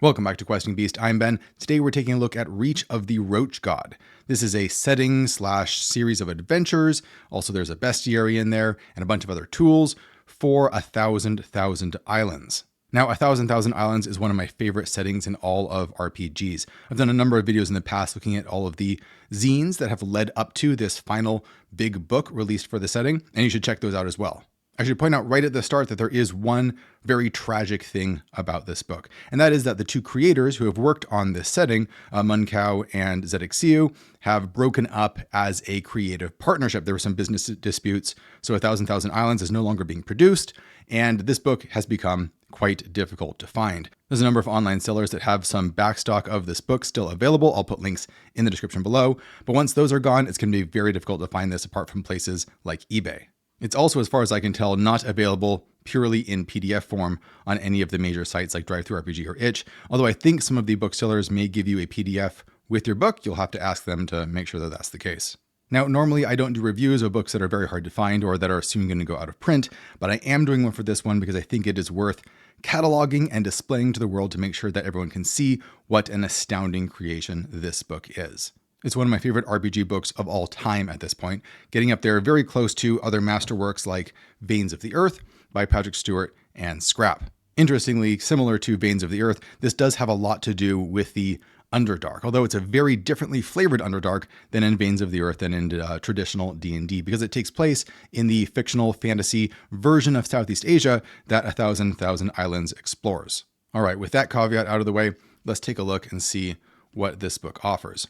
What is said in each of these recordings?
Welcome back to Questing Beast. I'm Ben. Today we're taking a look at Reach of the Roach God. This is a setting / series of adventures. Also, there's a bestiary in there and a bunch of other tools for 1,000,000 islands. Now, 1,000,000 islands is one of my favorite settings in all of RPGs. I've done a number of videos in the past looking at all of the zines that have led up to this final big book released for the setting, and you should check those out as well. I should point out right at the start that there is one very tragic thing about this book, and that is that the two creators who have worked on this setting, Munkau and Zedexiu, have broken up as a creative partnership. There were some business disputes, so 1,000,000 Islands is no longer being produced, and this book has become quite difficult to find. There's a number of online sellers that have some backstock of this book still available. I'll put links in the description below, but once those are gone, it's going to be very difficult to find this apart from places like eBay. It's also, as far as I can tell, not available purely in PDF form on any of the major sites like DriveThruRPG or Itch, although I think some of the booksellers may give you a PDF with your book. You'll have to ask them to make sure that that's the case. Now, normally I don't do reviews of books that are very hard to find or that are soon going to go out of print, but I am doing one for this one because I think it is worth cataloging and displaying to the world to make sure that everyone can see what an astounding creation this book is. It's one of my favorite RPG books of all time at this point, getting up there very close to other masterworks like Veins of the Earth by Patrick Stewart and Scrap. Interestingly, similar to Veins of the Earth, this does have a lot to do with the Underdark, although it's a very differently flavored Underdark than in Veins of the Earth and in traditional D&D, because it takes place in the fictional fantasy version of Southeast Asia that 1,000,000 Islands explores. All right, with that caveat out of the way, let's take a look and see what this book offers.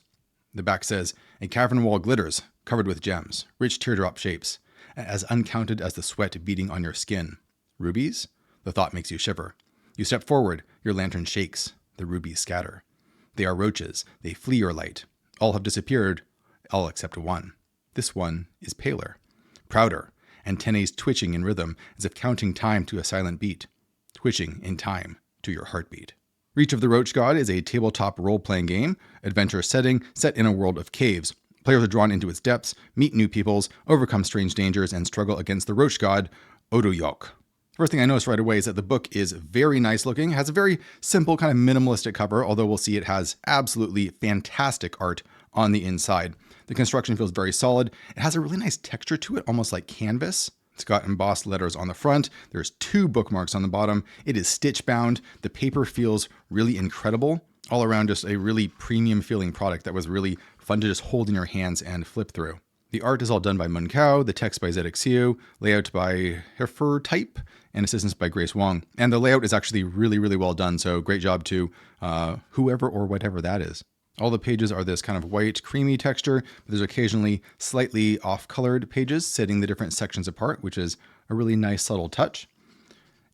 The back says, a cavern wall glitters, covered with gems, rich teardrop shapes, as uncounted as the sweat beating on your skin. Rubies? The thought makes you shiver. You step forward, your lantern shakes, the rubies scatter. They are roaches, they flee your light. All have disappeared, all except one. This one is paler, prouder, antennae twitching in rhythm as if counting time to a silent beat, twitching in time to your heartbeat. Reach of the Roach God is a tabletop role-playing game, adventure setting set in a world of caves. Players are drawn into its depths, meet new peoples, overcome strange dangers, and struggle against the Roach God, Odoyok. First thing I noticed right away is that the book is very nice looking, has a very simple kind of minimalistic cover, although we'll see it has absolutely fantastic art on the inside. The construction feels very solid. It has a really nice texture to it, almost like canvas. It's got embossed letters on the front. There's 2 bookmarks on the bottom. It is stitch bound. The paper feels really incredible. All around, just a really premium feeling product that was really fun to just hold in your hands and flip through. The art is all done by Munkau, the text by Zedexiu, layout by Heigert, and assistance by Grace Wong. And the layout is actually really, really well done. So great job to whoever or whatever that is. All the pages are this kind of white, creamy texture, but there's occasionally slightly off-colored pages setting the different sections apart, which is a really nice, subtle touch.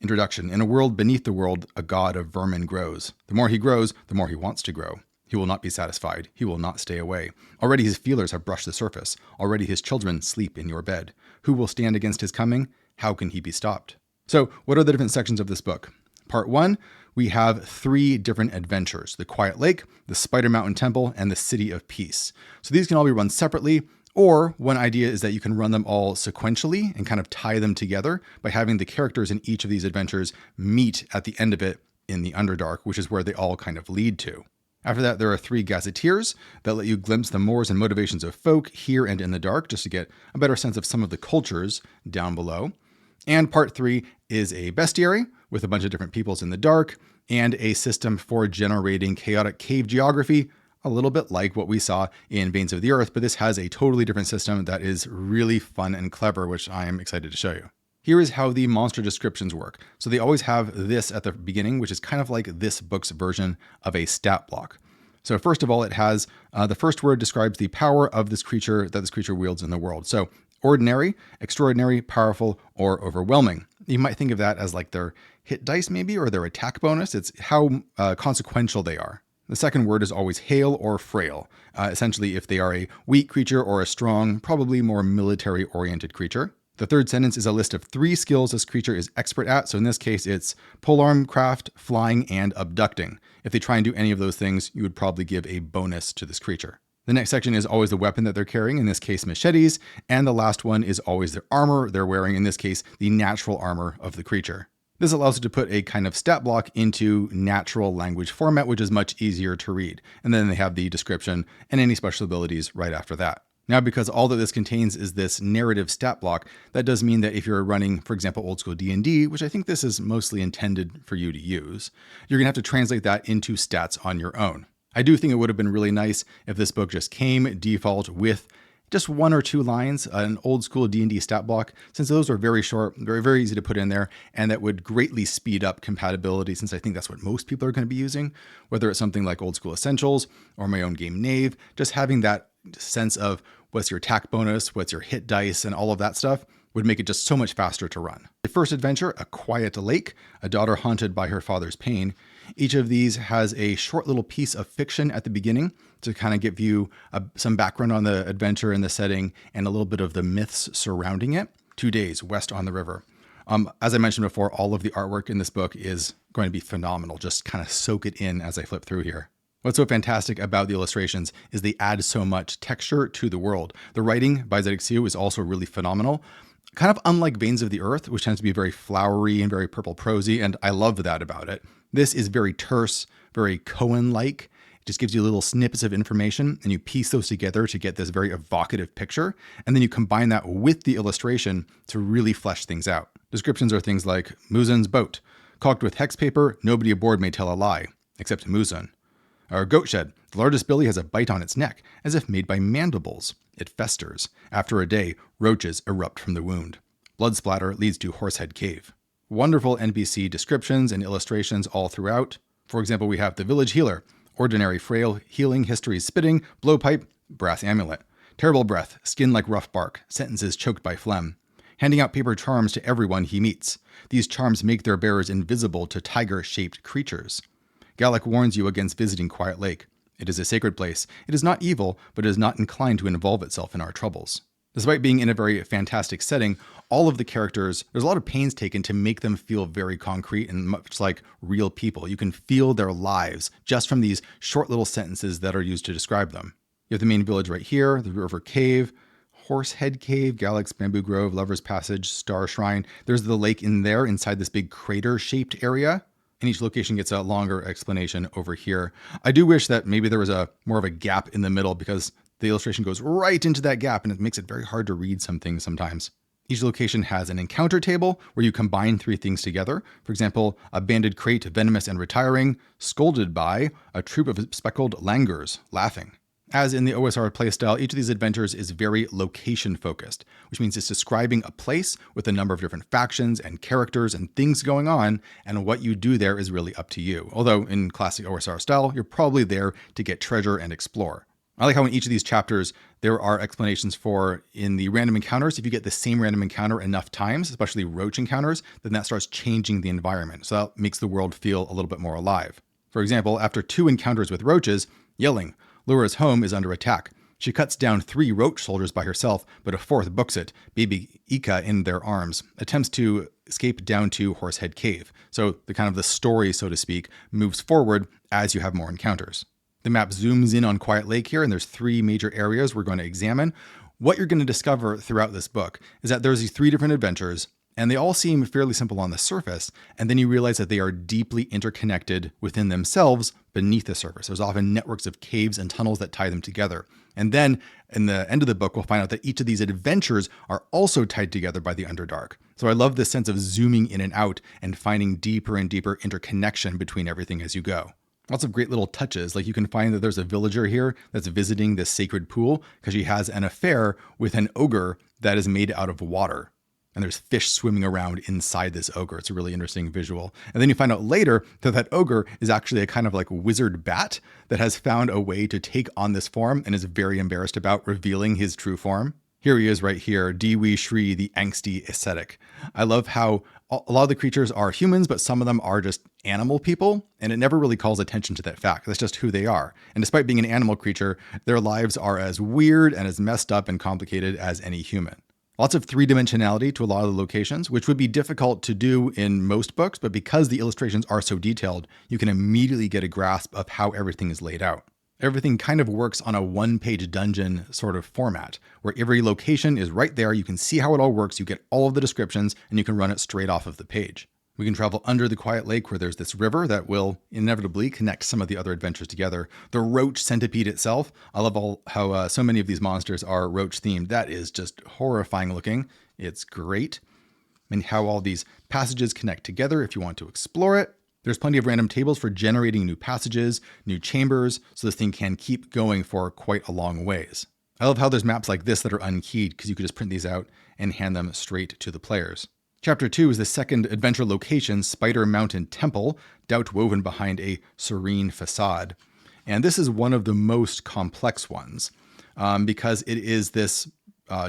Introduction. In a world beneath the world, a god of vermin grows. The more he grows, the more he wants to grow. He will not be satisfied. He will not stay away. Already his feelers have brushed the surface. Already his children sleep in your bed. Who will stand against his coming? How can he be stopped? So, what are the different sections of this book? Part 1, we have 3 different adventures: the Quiet Lake, the Spider Mountain Temple, and the City of Peace. So these can all be run separately, or one idea is that you can run them all sequentially and kind of tie them together by having the characters in each of these adventures meet at the end of it in the Underdark, which is where they all kind of lead to. After that, there are 3 gazetteers that let you glimpse the mores and motivations of folk here and in the dark, just to get a better sense of some of the cultures down below. And part 3 is a bestiary with a bunch of different peoples in the dark and a system for generating chaotic cave geography, a little bit like what we saw in Veins of the Earth, but this has a totally different system that is really fun and clever, which I am excited to show you. Here is how the monster descriptions work. So they always have this at the beginning, which is kind of like this book's version of a stat block. So first of all, it has the first word describes the power of this creature that this creature wields in the world. So ordinary, extraordinary, powerful, or overwhelming. You might think of that as like their hit dice maybe, or their attack bonus. It's how consequential they are. The second word is always hale or frail. Essentially, if they are a weak creature or a strong, probably more military-oriented creature. The third sentence is a list of 3 skills this creature is expert at. So in this case, it's polearm craft, flying, and abducting. If they try and do any of those things, you would probably give a bonus to this creature. The next section is always the weapon that they're carrying, in this case machetes, and the last one is always their armor they're wearing, in this case the natural armor of the creature. This allows you to put a kind of stat block into natural language format, which is much easier to read. And then they have the description and any special abilities right after that. Now, because all that this contains is this narrative stat block, that does mean that if you're running, for example, old school DnD, which I think this is mostly intended for you to use, you're going to have to translate that into stats on your own. I do think it would have been really nice if this book just came default with just 1 or 2 lines, an old school D&D stat block, since those are very short, very, very easy to put in there, and that would greatly speed up compatibility, since I think that's what most people are going to be using, whether it's something like Old School Essentials or my own game Knave. Just having that sense of what's your attack bonus, what's your hit dice, and all of that stuff would make it just so much faster to run. The first adventure, A Quiet Lake, a daughter haunted by her father's pain. Each of these has a short little piece of fiction at the beginning to kind of give you some background on the adventure and the setting and a little bit of the myths surrounding it. 2 days west on the river. As I mentioned before, all of the artwork in this book is going to be phenomenal. Just kind of soak it in as I flip through here. What's so fantastic about the illustrations is they add so much texture to the world. The writing by ZXU is also really phenomenal. Kind of unlike Veins of the Earth, which tends to be very flowery and very purple prosy, and I love that about it. This is very terse, very Cohen-like. It just gives you little snippets of information, and you piece those together to get this very evocative picture, and then you combine that with the illustration to really flesh things out. Descriptions are things like Muzan's boat, caulked with hex paper, nobody aboard may tell a lie, except Muzan. Our goat shed, the largest billy has a bite on its neck, as if made by mandibles. It festers. After a day, roaches erupt from the wound. Blood splatter leads to Horsehead Cave. Wonderful NPC descriptions and illustrations all throughout. For example, we have the village healer, ordinary frail, healing, history spitting, blowpipe, brass amulet. Terrible breath, skin like rough bark, sentences choked by phlegm. Handing out paper charms to everyone he meets. These charms make their bearers invisible to tiger-shaped creatures. Gallic warns you against visiting Quiet Lake. It is a sacred place. It is not evil, but it is not inclined to involve itself in our troubles. Despite being in a very fantastic setting, all of the characters, there's a lot of pains taken to make them feel very concrete and much like real people. You can feel their lives just from these short little sentences that are used to describe them. You have the main village right here, the River Cave, Horsehead Cave, Gallic's Bamboo Grove, Lover's Passage, Star Shrine. There's the lake in there inside this big crater-shaped area. And each location gets a longer explanation over here. I do wish that maybe there was more of a gap in the middle, because the illustration goes right into that gap and it makes it very hard to read some things sometimes. Each location has an encounter table where you combine 3 things together. For example, a banded crate, venomous and retiring, scolded by a troop of speckled langurs, laughing. As in the OSR playstyle, each of these adventures is very location focused, which means it's describing a place with a number of different factions and characters and things going on, and what you do there is really up to you. Although in classic OSR style, you're probably there to get treasure and explore. I like how in each of these chapters, there are explanations for, in the random encounters, if you get the same random encounter enough times, especially roach encounters, then that starts changing the environment. So that makes the world feel a little bit more alive. For example, after 2 encounters with roaches, yelling, Laura's home is under attack. She cuts down 3 roach soldiers by herself, but a 4th books it, baby Ika in their arms, attempts to escape down to Horsehead Cave. So the story, so to speak, moves forward as you have more encounters. The map zooms in on Quiet Lake here, and there's 3 major areas we're going to examine. What you're going to discover throughout this book is that there's these 3 different adventures, and they all seem fairly simple on the surface, and then you realize that they are deeply interconnected within themselves beneath the surface. There's often networks of caves and tunnels that tie them together. And then in the end of the book, we'll find out that each of these adventures are also tied together by the Underdark. So I love this sense of zooming in and out and finding deeper and deeper interconnection between everything as you go. Lots of great little touches, like you can find that there's a villager here that's visiting this sacred pool because she has an affair with an ogre that is made out of water. And there's fish swimming around inside this ogre. It's a really interesting visual. And then you find out later that that ogre is actually a kind of like wizard bat that has found a way to take on this form and is very embarrassed about revealing his true form. Here he is right here, Diwi Shri, the angsty ascetic. I love how a lot of the creatures are humans, but some of them are just animal people, and it never really calls attention to that fact. That's just who they are. And despite being an animal creature, their lives are as weird and as messed up and complicated as any human. Lots of 3-dimensionality to a lot of the locations, which would be difficult to do in most books, but because the illustrations are so detailed, you can immediately get a grasp of how everything is laid out. Everything kind of works on a 1-page dungeon sort of format, where every location is right there, you can see how it all works, you get all of the descriptions, and you can run it straight off of the page. We can travel under the quiet lake where there's this river that will inevitably connect some of the other adventures together. The roach centipede itself, I love how so many of these monsters are roach themed. That is just horrifying looking. It's great. And how all these passages connect together if you want to explore it. There's plenty of random tables for generating new passages, new chambers, so this thing can keep going for quite a long ways. I love how there's maps like this that are unkeyed because you could just print these out and hand them straight to the players. Chapter 2 is the second adventure location, Spider Mountain Temple, doubt woven behind a serene facade. And this is one of the most complex ones because it is this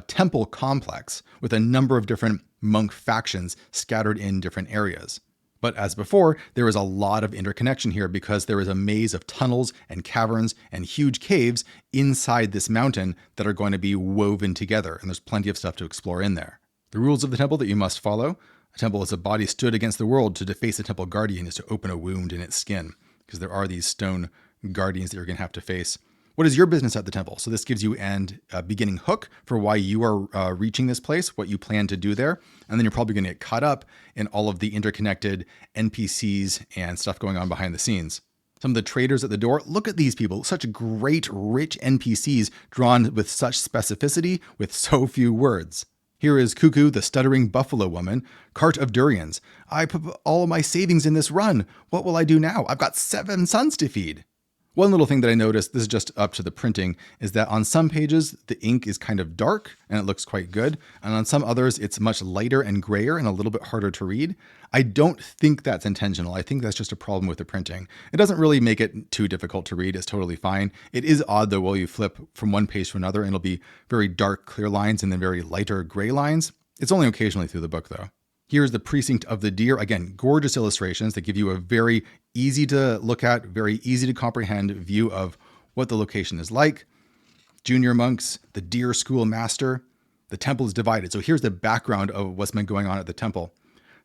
temple complex with a number of different monk factions scattered in different areas. But as before, there is a lot of interconnection here because there is a maze of tunnels and caverns and huge caves inside this mountain that are going to be woven together, and there's plenty of stuff to explore in there. The rules of the temple that you must follow. A temple is a body stood against the world. To deface a temple guardian is to open a wound in its skin, because there are these stone guardians that you're going to have to face. What is your business at the temple? So this gives you a beginning hook for why you are reaching this place, what you plan to do there. And then you're probably going to get caught up in all of the interconnected NPCs and stuff going on behind the scenes. Some of the traders at the door, look at these people, such great, rich NPCs drawn with such specificity with so few words. Here is Cuckoo, the stuttering buffalo woman, cart of durians. I put all my savings in this run. What will I do now? I've got 7 sons to feed. One little thing that I noticed, this is just up to the printing, is that on some pages, the ink is kind of dark and it looks quite good. And on some others, it's much lighter and grayer and a little bit harder to read. I don't think that's intentional. I think that's just a problem with the printing. It doesn't really make it too difficult to read. It's totally fine. It is odd though, while you flip from one page to another and it'll be very dark, clear lines and then very lighter gray lines. It's only occasionally through the book though. Here's the precinct of the deer. Again, gorgeous illustrations that give you a very easy to look at, very easy to comprehend view of what the location is like. Junior monks, the deer school master. The temple is divided. So here's the background of what's been going on at the temple.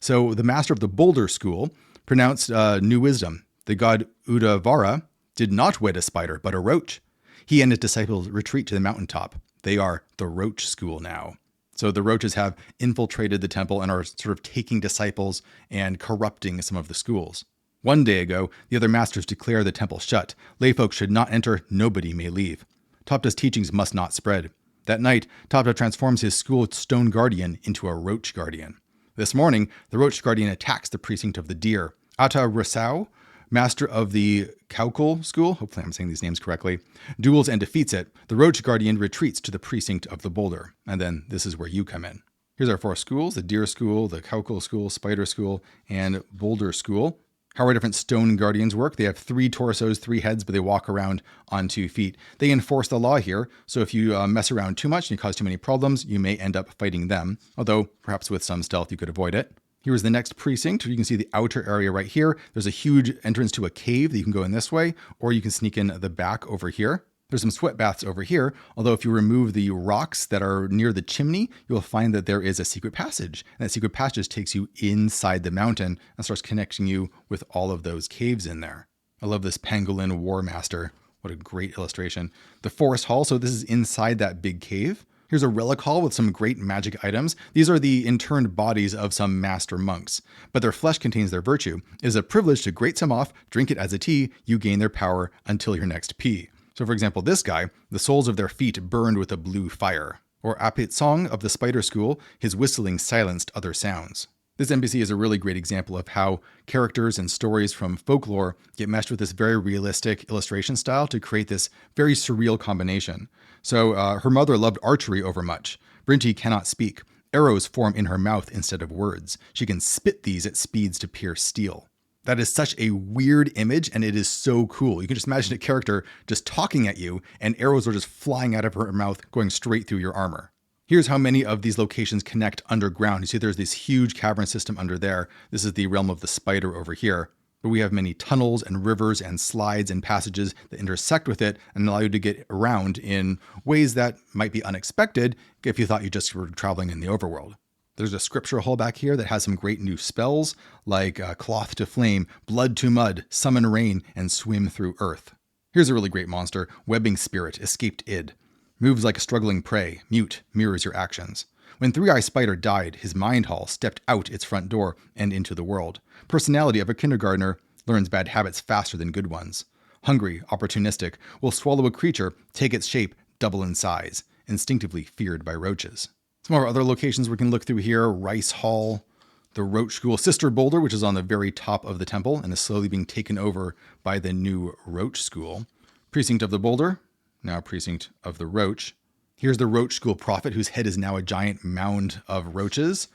So the master of the boulder school pronounced new wisdom. The god Udavara did not wed a spider, but a roach. He and his disciples retreat to the mountaintop. They are the roach school now. So the roaches have infiltrated the temple and are sort of taking disciples and corrupting some of the schools. One day ago, the other masters declare the temple shut. Layfolk should not enter, nobody may leave. Topta's teachings must not spread. That night, Topta transforms his school stone guardian into a roach guardian. This morning, the roach guardian attacks the precinct of the deer. Ata Rasau, master of the Kaukul school, hopefully I'm saying these names correctly, duels and defeats it. The roach guardian retreats to the precinct of the boulder. And then this is where you come in. Here's our 4 schools, the deer school, the Kaukul school, spider school, and boulder school. How our different stone guardians work. They have 3 torsos, 3 heads, but they walk around on 2 feet. They enforce the law here, so if you mess around too much and you cause too many problems, you may end up fighting them, although perhaps with some stealth you could avoid it. Here's the next precinct. You can see the outer area right here. There's a huge entrance to a cave that you can go in this way, or you can sneak in the back over here. There's some sweat baths over here, although if you remove the rocks that are near the chimney, you'll find that there is a secret passage. And that secret passage takes you inside the mountain and starts connecting you with all of those caves in there. I love this pangolin war master. What a great illustration. The forest hall, so this is inside that big cave. Here's a relic hall with some great magic items. These are the interned bodies of some master monks, but their flesh contains their virtue. It is a privilege to grate some off, drink it as a tea, you gain their power until your next pee. So for example, this guy, the soles of their feet burned with a blue fire. Or Apit Song of the Spider School, his whistling silenced other sounds. This NPC is a really great example of how characters and stories from folklore get meshed with this very realistic illustration style to create this very surreal combination. So her mother loved archery overmuch. Brinty cannot speak. Arrows form in her mouth instead of words. She can spit these at speeds to pierce steel. That is such a weird image, and it is so cool. You can just imagine a character just talking at you, and arrows are just flying out of her mouth, going straight through your armor. Here's how many of these locations connect underground. You see there's this huge cavern system under there. This is the realm of the spider over here. But we have many tunnels and rivers and slides and passages that intersect with it and allow you to get around in ways that might be unexpected if you thought you just were traveling in the overworld. There's a scripture hole back here that has some great new spells like cloth to flame, blood to mud, summon rain, and swim through earth. Here's a really great monster, webbing spirit, escaped id. Moves like a struggling prey, mute, mirrors your actions. When Three-Eye Spider died, his mind hall stepped out its front door and into the world. Personality of a kindergartner, learns bad habits faster than good ones. Hungry, opportunistic, will swallow a creature, take its shape, double in size, instinctively feared by roaches. Some of our other locations we can look through here: Rice Hall, the Roach School Sister Boulder, which is on the very top of the temple and is slowly being taken over by the new Roach School. Precinct of the Boulder, now Precinct of the Roach. Here's the Roach School Prophet, whose head is now a giant mound of roaches.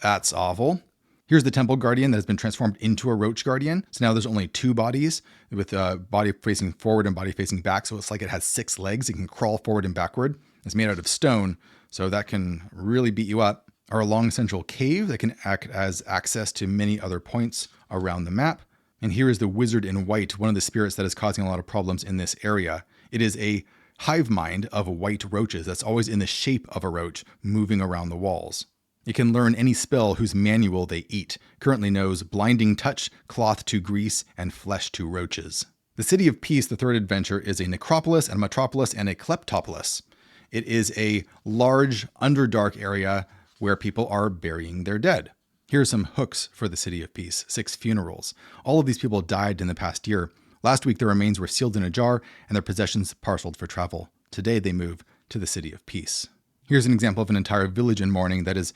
That's awful. Here's the Temple Guardian that has been transformed into a Roach Guardian. So now there's only two bodies, with a body facing forward and body facing back. So it's like it has 6 legs. It can crawl forward and backward. It's made out of stone, so that can really beat you up. Our long central cave that can act as access to many other points around the map. And here is the Wizard in White, one of the spirits that is causing a lot of problems in this area. It is a hive mind of white roaches that's always in the shape of a roach, moving around the walls. It can learn any spell whose manual they eat. Currently knows Blinding Touch, Cloth to Grease, and Flesh to Roaches. The City of Peace, the third adventure, is a necropolis, and a metropolis, and a kleptopolis. It is a large, underdark area where people are burying their dead. Here are some hooks for the City of Peace: 6 funerals. All of these people died in the past year. Last week, their remains were sealed in a jar and their possessions parceled for travel. Today, they move to the City of Peace. Here's an example of an entire village in mourning that is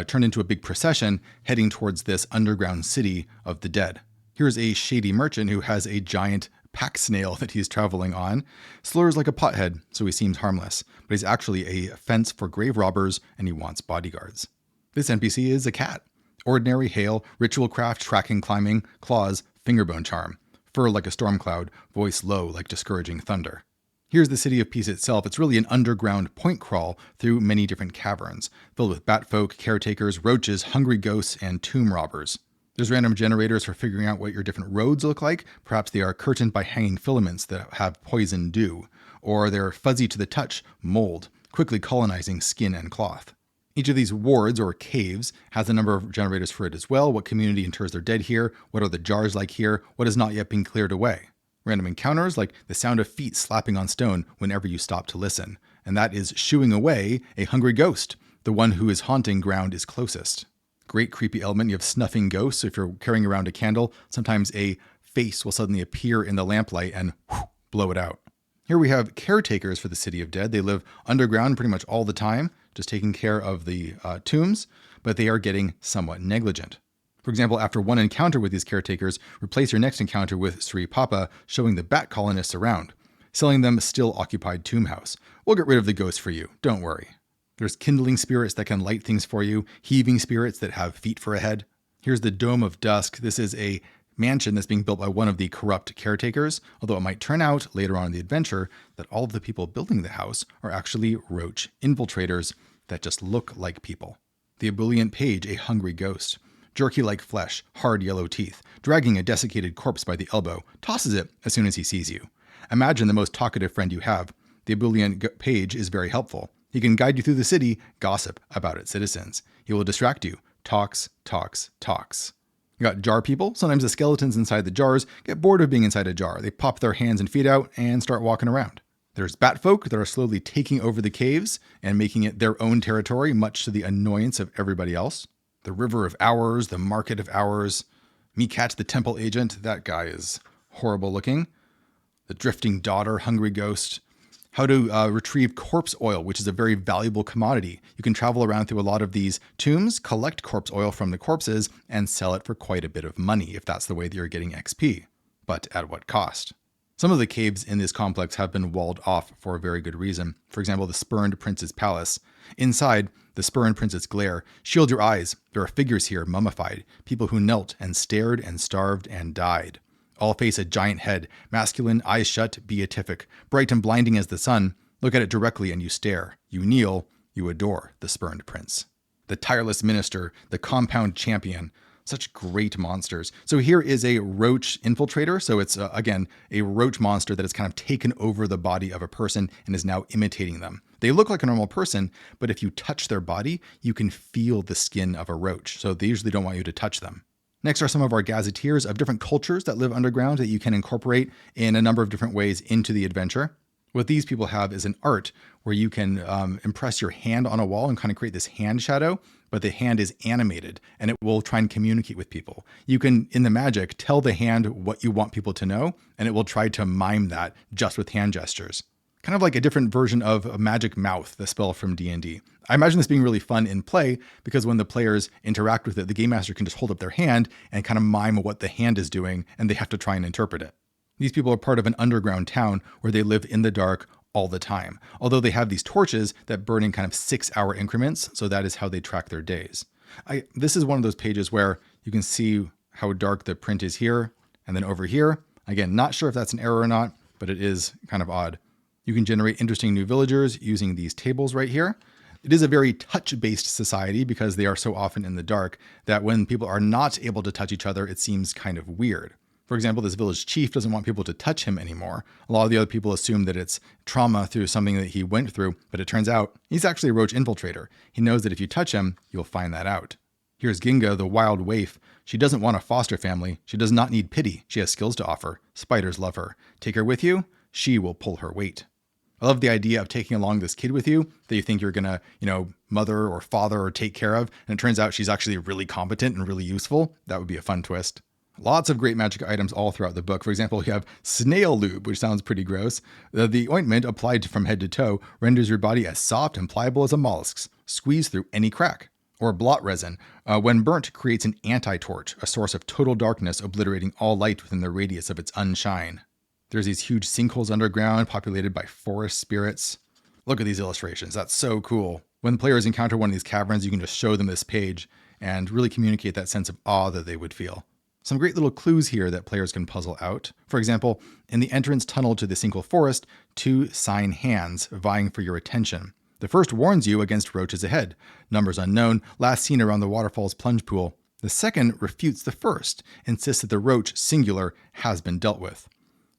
turned into a big procession heading towards this underground city of the dead. Here's a shady merchant who has a giant pack snail that he's traveling on. Slurs like a pothead, so he seems harmless, but he's actually a fence for grave robbers and he wants bodyguards. This NPC is a cat. Ordinary hail, ritual craft, tracking, climbing, claws, fingerbone charm. Fur like a storm cloud, voice low like discouraging thunder. Here's the City of Peace itself. It's really an underground point crawl through many different caverns, filled with batfolk, caretakers, roaches, hungry ghosts, and tomb robbers. There's random generators for figuring out what your different roads look like. Perhaps they are curtained by hanging filaments that have poison dew, or they're fuzzy to the touch, mold, quickly colonizing skin and cloth. Each of these wards or caves has a number of generators for it as well. What community inters their dead here? What are the jars like here? What has not yet been cleared away? Random encounters like the sound of feet slapping on stone whenever you stop to listen. And that is shooing away a hungry ghost. The one who is haunting ground is closest. Great creepy element. You have snuffing ghosts. So if you're carrying around a candle, sometimes a face will suddenly appear in the lamplight and blow it out. Here we have caretakers for the City of Dead. They live underground pretty much all the time, just taking care of the tombs, but they are getting somewhat negligent. For example, after one encounter with these caretakers, replace your next encounter with Sri Papa, showing the bat colonists around, selling them a still occupied tomb house. We'll get rid of the ghosts for you, don't worry. There's kindling spirits that can light things for you, heaving spirits that have feet for a head. Here's the Dome of Dusk. This is a mansion that's being built by one of the corrupt caretakers, although it might turn out later on in the adventure that all of the people building the house are actually roach infiltrators that just look like people. The Ebullient Page, a hungry ghost. Jerky like flesh, hard yellow teeth, dragging a desiccated corpse by the elbow, tosses it as soon as he sees you. Imagine the most talkative friend you have. The Ebullient Page is very helpful. He can guide you through the city, gossip about its citizens. He will distract you. Talks. You got jar people. Sometimes the skeletons inside the jars get bored of being inside a jar. They pop their hands and feet out and start walking around. There's batfolk that are slowly taking over the caves and making it their own territory, much to the annoyance of everybody else. The River of Hours, the Market of Hours, Meekat the Temple Agent, that guy is horrible looking. The Drifting Daughter, hungry ghost. How to retrieve corpse oil, which is a very valuable commodity. You can travel around through a lot of these tombs, collect corpse oil from the corpses, and sell it for quite a bit of money if that's the way that you're getting XP. But at what cost? Some of the caves in this complex have been walled off for a very good reason. For example, the Spurned Prince's Palace. Inside, the Spurned Prince's glare. Shield your eyes. There are figures here mummified. People who knelt and stared and starved and died. All face a giant head. Masculine, eyes shut, beatific. Bright and blinding as the sun. Look at it directly and you stare. You kneel. You adore the Spurned Prince. The Tireless Minister. The Compound Champion. Such great monsters. So here is a roach infiltrator. So it's, again, a roach monster that has kind of taken over the body of a person and is now imitating them. They look like a normal person, but if you touch their body, you can feel the skin of a roach. So they usually don't want you to touch them. Next are some of our gazetteers of different cultures that live underground that you can incorporate in a number of different ways into the adventure. What these people have is an art where you can impress your hand on a wall and kind of create this hand shadow, but the hand is animated and it will try and communicate with people. You can, in the magic, tell the hand what you want people to know, and it will try to mime that just with hand gestures. Kind of like a different version of a magic mouth, the spell from D&D. I imagine this being really fun in play because when the players interact with it, the game master can just hold up their hand and kind of mime what the hand is doing, and they have to try and interpret it. These people are part of an underground town where they live in the dark all the time, although they have these torches that burn in kind of 6-hour increments, so that is how they track their days. This is one of those pages where you can see how dark the print is here, and then over here. Again, not sure if that's an error or not, but it is kind of odd. You can generate interesting new villagers using these tables right here. It is a very touch-based society because they are so often in the dark that when people are not able to touch each other, it seems kind of weird. For example, this village chief doesn't want people to touch him anymore. A lot of the other people assume that it's trauma through something that he went through, but it turns out he's actually a roach infiltrator. He knows that if you touch him, you'll find that out. Here's Ginga, the wild waif. She doesn't want a foster family. She does not need pity. She has skills to offer. Spiders love her. Take her with you. She will pull her weight. I love the idea of taking along this kid with you that you think you're going to, mother or father or take care of. And it turns out she's actually really competent and really useful. That would be a fun twist. Lots of great magic items all throughout the book. For example, you have snail lube, which sounds pretty gross. The ointment applied from head to toe renders your body as soft and pliable as a mollusk's. Squeeze through any crack. Or blot resin. When burnt, creates an anti-torch, a source of total darkness obliterating all light within the radius of its unshine. There's these huge sinkholes underground populated by forest spirits. Look at these illustrations. That's so cool. When players encounter one of these caverns, you can just show them this page and really communicate that sense of awe that they would feel. Some great little clues here that players can puzzle out. For example, in the entrance tunnel to the sinkhole forest, 2 sign hands vying for your attention. The first warns you against roaches ahead. Numbers unknown, last seen around the waterfall's plunge pool. The second refutes the first, insists that the roach, singular, has been dealt with.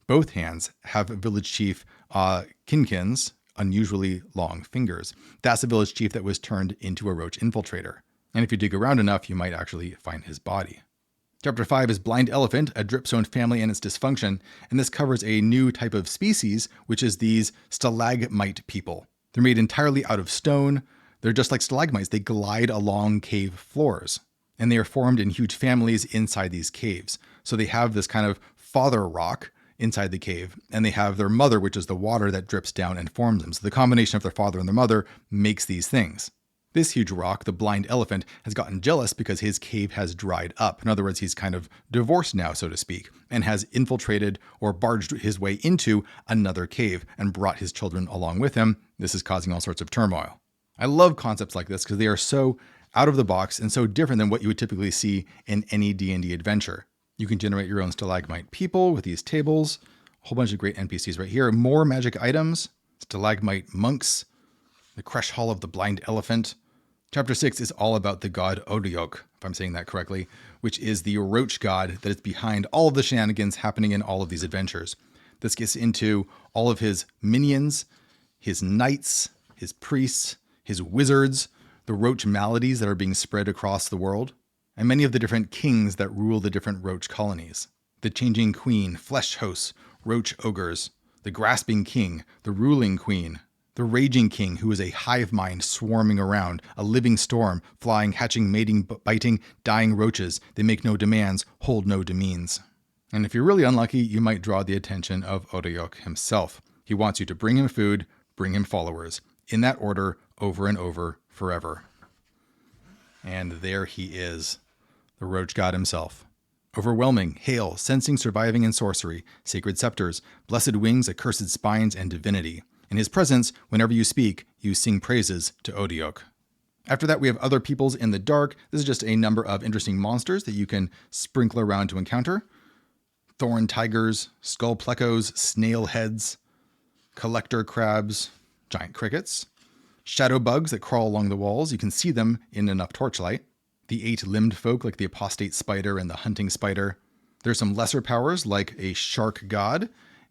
Both hands have village chief Kinkin's unusually long fingers. That's a village chief that was turned into a roach infiltrator. And if you dig around enough, you might actually find his body. Chapter 5 is Blind Elephant, a dripstone family and its dysfunction, and this covers a new type of species, which is these stalagmite people. They're made entirely out of stone. They're just like stalagmites. They glide along cave floors, and they are formed in huge families inside these caves. So they have this kind of father rock inside the cave, and they have their mother, which is the water that drips down and forms them. So the combination of their father and their mother makes these things. This huge rock, the blind elephant, has gotten jealous because his cave has dried up. In other words, he's kind of divorced now, so to speak, and has infiltrated or barged his way into another cave and brought his children along with him. This is causing all sorts of turmoil. I love concepts like this because they are so out of the box and so different than what you would typically see in any D&D adventure. You can generate your own stalagmite people with these tables, a whole bunch of great NPCs right here, more magic items, stalagmite monks, the Creche Hall of the Blind Elephant. Chapter 6 is all about the god Otyok, if I'm saying that correctly, which is the roach god that is behind all of the shenanigans happening in all of these adventures. This gets into all of his minions, his knights, his priests, his wizards, the roach maladies that are being spread across the world, and many of the different kings that rule the different roach colonies. The changing queen, flesh hosts, roach ogres, the grasping king, the ruling queen, the raging king, who is a hive mind swarming around, a living storm, flying, hatching, mating, biting, dying roaches. They make no demands, hold no demeans. And if you're really unlucky, you might draw the attention of Otyok himself. He wants you to bring him food, bring him followers. In that order, over and over, forever. And there he is, the roach god himself. Overwhelming, hail, sensing, surviving, and sorcery, sacred scepters, blessed wings, accursed spines, and divinity. In his presence, whenever you speak, you sing praises to Otyok. After that, we have other peoples in the dark. This is just a number of interesting monsters that you can sprinkle around to encounter. Thorn tigers, skull plecos, snail heads, collector crabs, giant crickets, shadow bugs that crawl along the walls. You can see them in enough torchlight. The 8-limbed folk like the apostate spider and the hunting spider. There's some lesser powers like a shark god,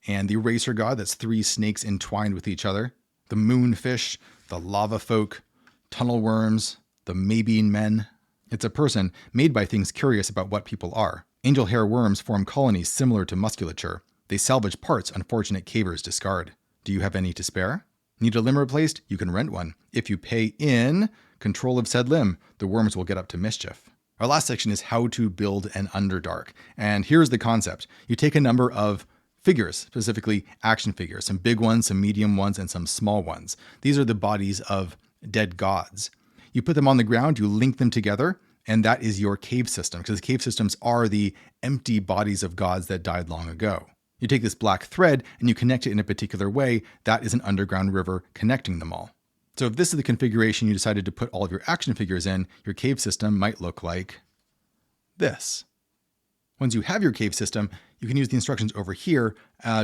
and the racer god, that's 3 snakes entwined with each other. The moonfish, the lava folk, tunnel worms, the Maybean men. It's a person made by things curious about what people are. Angel hair worms form colonies similar to musculature. They salvage parts unfortunate cavers discard. Do you have any to spare? Need a limb replaced? You can rent one. If you pay in control of said limb, the worms will get up to mischief. Our last section is how to build an Underdark. And here's the concept. You take a number of figures, specifically action figures, some big ones, some medium ones, and some small ones. These are the bodies of dead gods. You put them on the ground, you link them together, and that is your cave system, because cave systems are the empty bodies of gods that died long ago. You take this black thread and you connect it in a particular way. That is an underground river connecting them all. So if this is the configuration you decided to put all of your action figures in, your cave system might look like this. Once you have your cave system, you can use the instructions over here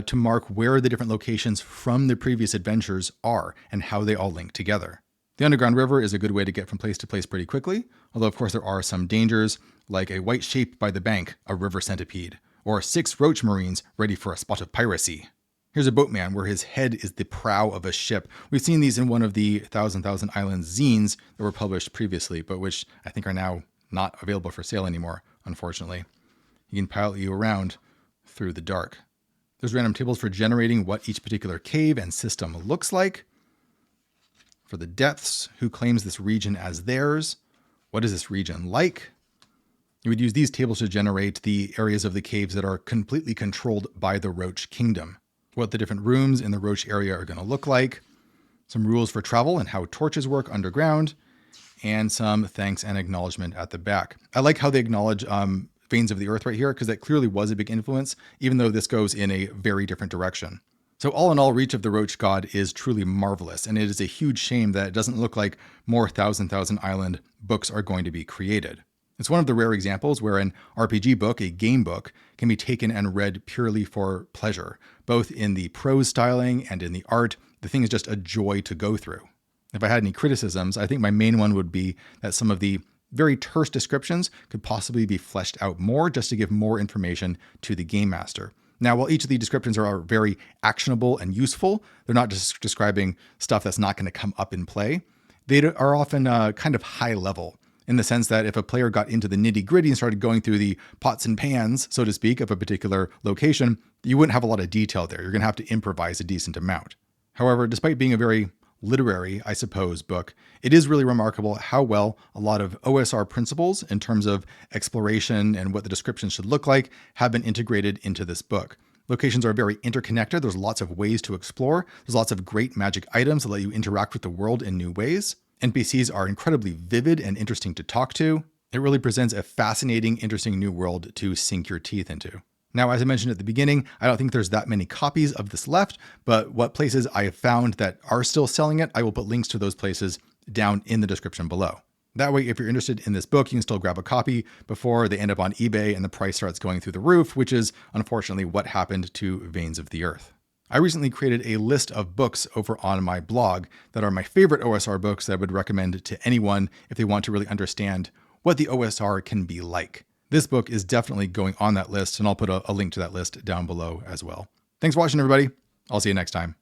to mark where the different locations from the previous adventures are and how they all link together. The underground river is a good way to get from place to place pretty quickly, although of course there are some dangers, like a white shape by the bank, a river centipede, or 6 roach marines ready for a spot of piracy. Here's a boatman where his head is the prow of a ship. We've seen these in one of the Thousand Islands zines that were published previously, but which I think are now not available for sale anymore, unfortunately. He can pilot you around through the dark. There's random tables for generating what each particular cave and system looks like. For the depths, who claims this region as theirs? What is this region like? You would use these tables to generate the areas of the caves that are completely controlled by the Roach Kingdom. What the different rooms in the Roach area are going to look like. Some rules for travel and how torches work underground. And some thanks and acknowledgement at the back. I like how they acknowledge Veins of the Earth right here, because that clearly was a big influence, even though this goes in a very different direction. So all in all, Reach of the Roach God is truly marvelous, and it is a huge shame that it doesn't look like more Thousand Island books are going to be created. It's one of the rare examples where an RPG book, a game book, can be taken and read purely for pleasure, both in the prose styling and in the art. The thing is just a joy to go through. If I had any criticisms, I think my main one would be that some of the very terse descriptions could possibly be fleshed out more just to give more information to the game master. Now, while each of the descriptions are very actionable and useful, they're not just describing stuff that's not going to come up in play. They are often kind of high level, in the sense that if a player got into the nitty-gritty and started going through the pots and pans, so to speak, of a particular location, you wouldn't have a lot of detail there. You're going to have to improvise a decent amount. However, despite being a very literary, I suppose, book, it is really remarkable how well a lot of OSR principles in terms of exploration and what the description should look like have been integrated into this book. Locations are very interconnected. There's lots of ways to explore. There's lots of great magic items that let you interact with the world in new ways. NPCs are incredibly vivid and interesting to talk to. It really presents a fascinating, interesting new world to sink your teeth into. Now, as I mentioned at the beginning, I don't think there's that many copies of this left, but what places I have found that are still selling it, I will put links to those places down in the description below. That way, if you're interested in this book, you can still grab a copy before they end up on eBay and the price starts going through the roof, which is unfortunately what happened to Veins of the Earth. I recently created a list of books over on my blog that are my favorite OSR books that I would recommend to anyone if they want to really understand what the OSR can be like. This book is definitely going on that list, and I'll put a link to that list down below as well. Thanks for watching, everybody. I'll see you next time.